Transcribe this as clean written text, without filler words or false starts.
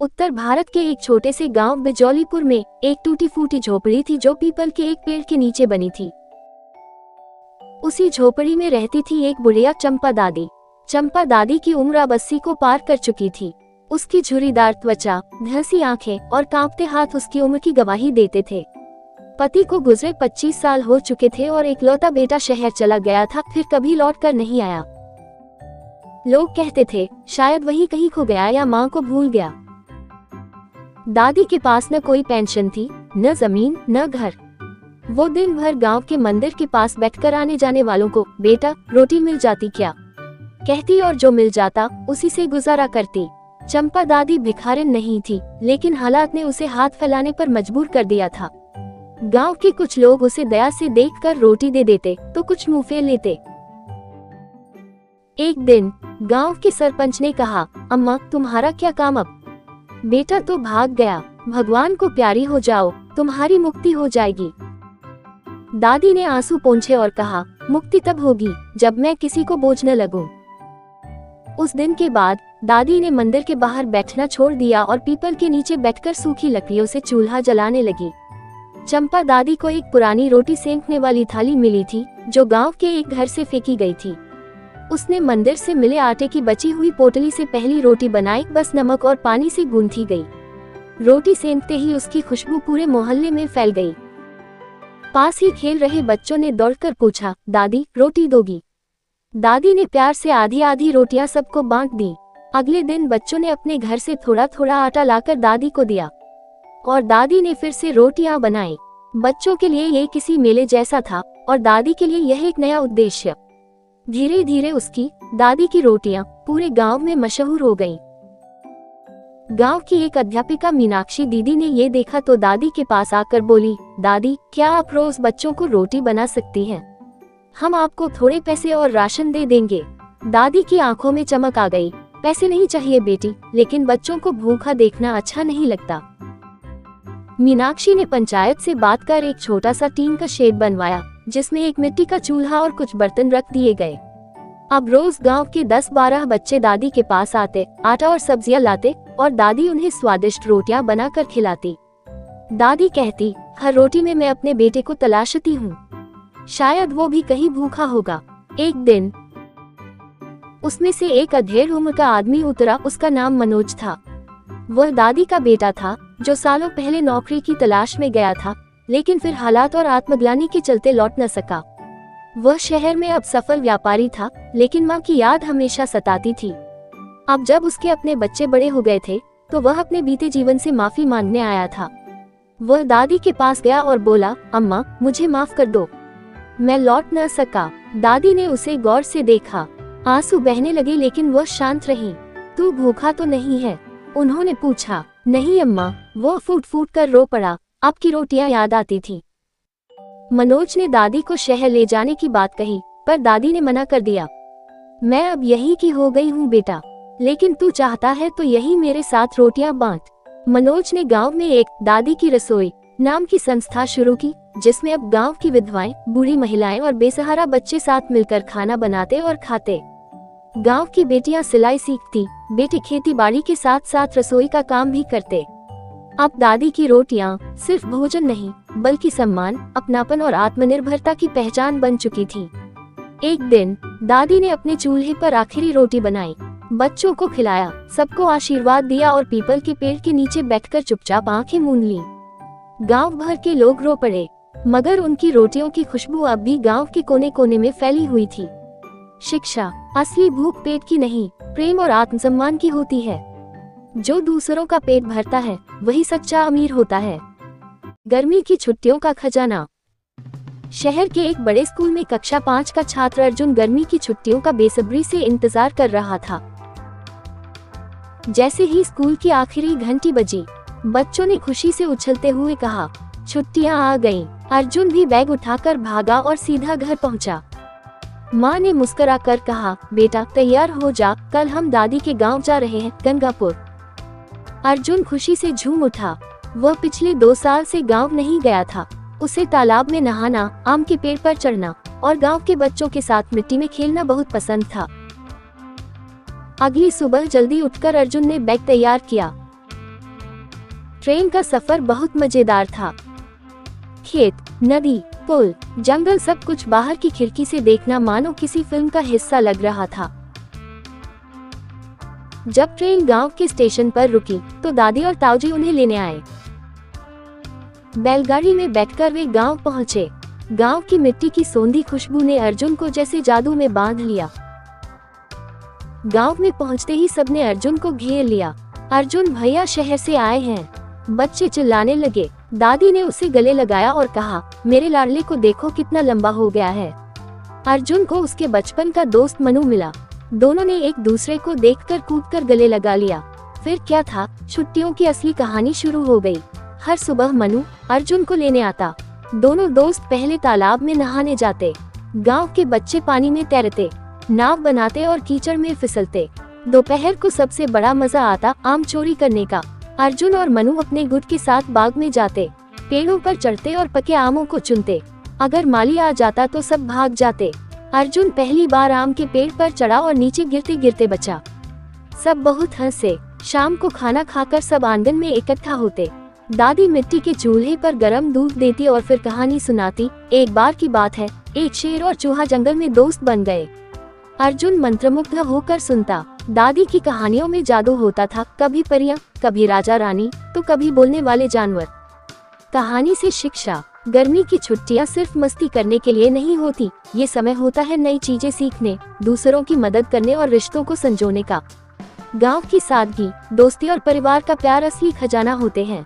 उत्तर भारत के एक छोटे से गांव बिजौलीपुर में एक टूटी फूटी झोपड़ी थी जो पीपल के एक पेड़ के नीचे बनी थी। उसी झोपड़ी में रहती थी एक बुढ़िया चंपा दादी। चंपा दादी की उम्र अब 80 को पार कर चुकी थी। उसकी झुर्रीदार त्वचा, धंसी आंखें और कांपते हाथ उसकी उम्र की गवाही देते थे। पति को गुजरे 25 साल हो चुके थे और इकलौता बेटा शहर चला गया था, फिर कभी लौट कर नहीं आया। लोग कहते थे शायद वही कहीं खो गया या माँ को भूल गया। दादी के पास न कोई पेंशन थी, न जमीन, न घर। वो दिन भर गांव के मंदिर के पास बैठकर आने जाने वालों को बेटा रोटी मिल जाती क्या कहती और जो मिल जाता उसी से गुजारा करती। चंपा दादी भिखारिन नहीं थी, लेकिन हालात ने उसे हाथ फैलाने पर मजबूर कर दिया था। गांव के कुछ लोग उसे दया से देखकर रोटी दे देते तो कुछ मुंह फेर लेते। एक दिन गांव के सरपंच ने कहा, अम्मा तुम्हारा क्या काम अब? बेटा तो भाग गया, भगवान को प्यारी हो जाओ, तुम्हारी मुक्ति हो जाएगी। दादी ने आंसू पोंछे और कहा, मुक्ति तब होगी जब मैं किसी को बोझ न लगूं। उस दिन के बाद दादी ने मंदिर के बाहर बैठना छोड़ दिया और पीपल के नीचे बैठकर सूखी लकड़ियों से चूल्हा जलाने लगी। चंपा दादी को एक पुरानी रोटी सेंकने वाली थाली मिली थी जो गांव के एक घर से फेंकी गई थी। उसने मंदिर से मिले आटे की बची हुई पोटली से पहली रोटी बनाई, बस नमक और पानी से गूंथी गई। रोटी सेंकते ही उसकी खुशबू पूरे मोहल्ले में फैल गई। पास ही खेल रहे बच्चों ने दौड़कर पूछा, दादी रोटी दोगी? दादी ने प्यार से आधी आधी रोटियां सबको बांट दी। अगले दिन बच्चों ने अपने घर से थोड़ा थोड़ा आटा लाकर दादी को दिया और दादी ने फिर से रोटियां बनाई। बच्चों के लिए ये किसी मेले जैसा था और दादी के लिए यह एक नया उद्देश्य। धीरे धीरे उसकी दादी की रोटियां पूरे गांव में मशहूर हो गईं। गांव की एक अध्यापिका मीनाक्षी दीदी ने ये देखा तो दादी के पास आकर बोली, दादी क्या आप रोज बच्चों को रोटी बना सकती हैं? हम आपको थोड़े पैसे और राशन दे देंगे। दादी की आंखों में चमक आ गई। पैसे नहीं चाहिए बेटी, लेकिन बच्चों को भूखा देखना अच्छा नहीं लगता। मीनाक्षी ने पंचायत से बात कर एक छोटा सा टीन का शेड बनवाया जिसमें एक मिट्टी का चूल्हा और कुछ बर्तन रख दिए गए। अब रोज गांव के 10-12 बच्चे दादी के पास आते, आटा और सब्जियां लाते और दादी उन्हें स्वादिष्ट रोटियां बनाकर खिलाती। दादी कहती, हर रोटी में मैं अपने बेटे को तलाशती हूँ, शायद वो भी कहीं भूखा होगा। एक दिन उसमें से एक अधेड़ उम्र का आदमी उतरा। उसका नाम मनोज था। वह दादी का बेटा था जो सालों पहले नौकरी की तलाश में गया था, लेकिन फिर हालात और आत्मग्लानि के चलते लौट न सका। वह शहर में अब सफल व्यापारी था, लेकिन माँ की याद हमेशा सताती थी। अब जब उसके अपने बच्चे बड़े हो गए थे तो वह अपने बीते जीवन से माफी मांगने आया था। वह दादी के पास गया और बोला, अम्मा मुझे माफ कर दो, मैं लौट न सका। दादी ने उसे गौर से देखा। आंसू बहने लगे, लेकिन वह शांत रही। तू भूखा तो नहीं है? उन्होंने पूछा। नहीं अम्मा, वो फूट फूट कर रो पड़ा। आपकी रोटियां याद आती थी। मनोज ने दादी को शहर ले जाने की बात कही, पर दादी ने मना कर दिया। मैं अब यही की हो गई हूँ बेटा, लेकिन तू चाहता है तो यही मेरे साथ रोटियां बांट। मनोज ने गांव में एक दादी की रसोई नाम की संस्था शुरू की, जिसमें अब गांव की विधवाएं, बूढ़ी महिलाएं और बेसहारा बच्चे साथ मिलकर खाना बनाते और खाते। गांव की बेटियां सिलाई सीखती, बेटे खेती बाड़ी के साथ साथ रसोई का काम भी करते। अब दादी की रोटियां सिर्फ भोजन नहीं, बल्कि सम्मान, अपनापन और आत्मनिर्भरता की पहचान बन चुकी थी। एक दिन दादी ने अपने चूल्हे पर आखिरी रोटी बनाई, बच्चों को खिलाया, सबको आशीर्वाद दिया और पीपल के पेड़ के नीचे बैठकर चुपचाप आंखें मूंद लीं। गांव भर के लोग रो पड़े, मगर उनकी रोटियों की खुशबू अब भी गांव के कोने कोने में फैली हुई थी। शिक्षा, असली भूख पेट की नहीं, प्रेम और आत्मसम्मान की होती है। जो दूसरों का पेट भरता है वही सच्चा अमीर होता है। गर्मी की छुट्टियों का खजाना। शहर के एक बड़े स्कूल में कक्षा 5 का छात्र अर्जुन गर्मी की छुट्टियों का बेसब्री से इंतजार कर रहा था। जैसे ही स्कूल की आखिरी घंटी बजी, बच्चों ने खुशी से उछलते हुए कहा, छुट्टियां आ गईं। अर्जुन भी बैग उठाकर भागा और सीधा घर पहुंचा। माँ ने मुस्कुराकर कहा, बेटा तैयार हो जा, कल हम दादी के गांव जा रहे हैं, गंगापुर। अर्जुन खुशी से झूम उठा। वह पिछले 2 साल से गांव नहीं गया था। उसे तालाब में नहाना, आम के पेड़ पर चढ़ना और गांव के बच्चों के साथ मिट्टी में खेलना बहुत पसंद था। अगली सुबह जल्दी उठकर अर्जुन ने बैग तैयार किया। ट्रेन का सफर बहुत मजेदार था। खेत, नदी, पुल, जंगल, सब कुछ बाहर की खिड़की से देखना मानो किसी फिल्म का हिस्सा लग रहा था। जब ट्रेन गांव के स्टेशन पर रुकी तो दादी और ताऊजी उन्हें लेने आए। बैलगाड़ी में बैठकर वे गांव पहुंचे। गांव की मिट्टी की सोंधी खुशबू ने अर्जुन को जैसे जादू में बांध लिया। गांव में पहुंचते ही सबने अर्जुन को घेर लिया। अर्जुन भैया शहर से आए हैं, बच्चे चिल्लाने लगे। दादी ने उसे गले लगाया और कहा, मेरे लाडले को देखो कितना लंबा हो गया है। अर्जुन को उसके बचपन का दोस्त मनु मिला। दोनों ने एक दूसरे को देखकर कूदकर गले लगा लिया। फिर क्या था, छुट्टियों की असली कहानी शुरू हो गई। हर सुबह मनु अर्जुन को लेने आता। दोनों दोस्त पहले तालाब में नहाने जाते। गांव के बच्चे पानी में तैरते, नाव बनाते और कीचड़ में फिसलते। दोपहर को सबसे बड़ा मजा आता आम चोरी करने का। अर्जुन और मनु अपने गुट के साथ बाग में जाते, पेड़ों पर चढ़ते और पके आमों को चुनते। अगर माली आ जाता तो सब भाग जाते। अर्जुन पहली बार आम के पेड़ पर चढ़ा और नीचे गिरते गिरते बचा। सब बहुत हंसे। शाम को खाना खाकर सब आंगन में इकट्ठा होते। दादी मिट्टी के चूल्हे पर गरम दूध देती और फिर कहानी सुनाती। एक बार की बात है, एक शेर और चूहा जंगल में दोस्त बन गए। अर्जुन मंत्रमुग्ध होकर सुनता। दादी की कहानियों में जादू होता था, कभी परियां, कभी राजा रानी, तो कभी बोलने वाले जानवर। कहानी से शिक्षा, गर्मी की छुट्टियां सिर्फ मस्ती करने के लिए नहीं होती, ये समय होता है नई चीजें सीखने, दूसरों की मदद करने और रिश्तों को संजोने का। गांव की सादगी, दोस्ती और परिवार का प्यार असली खजाना होते हैं।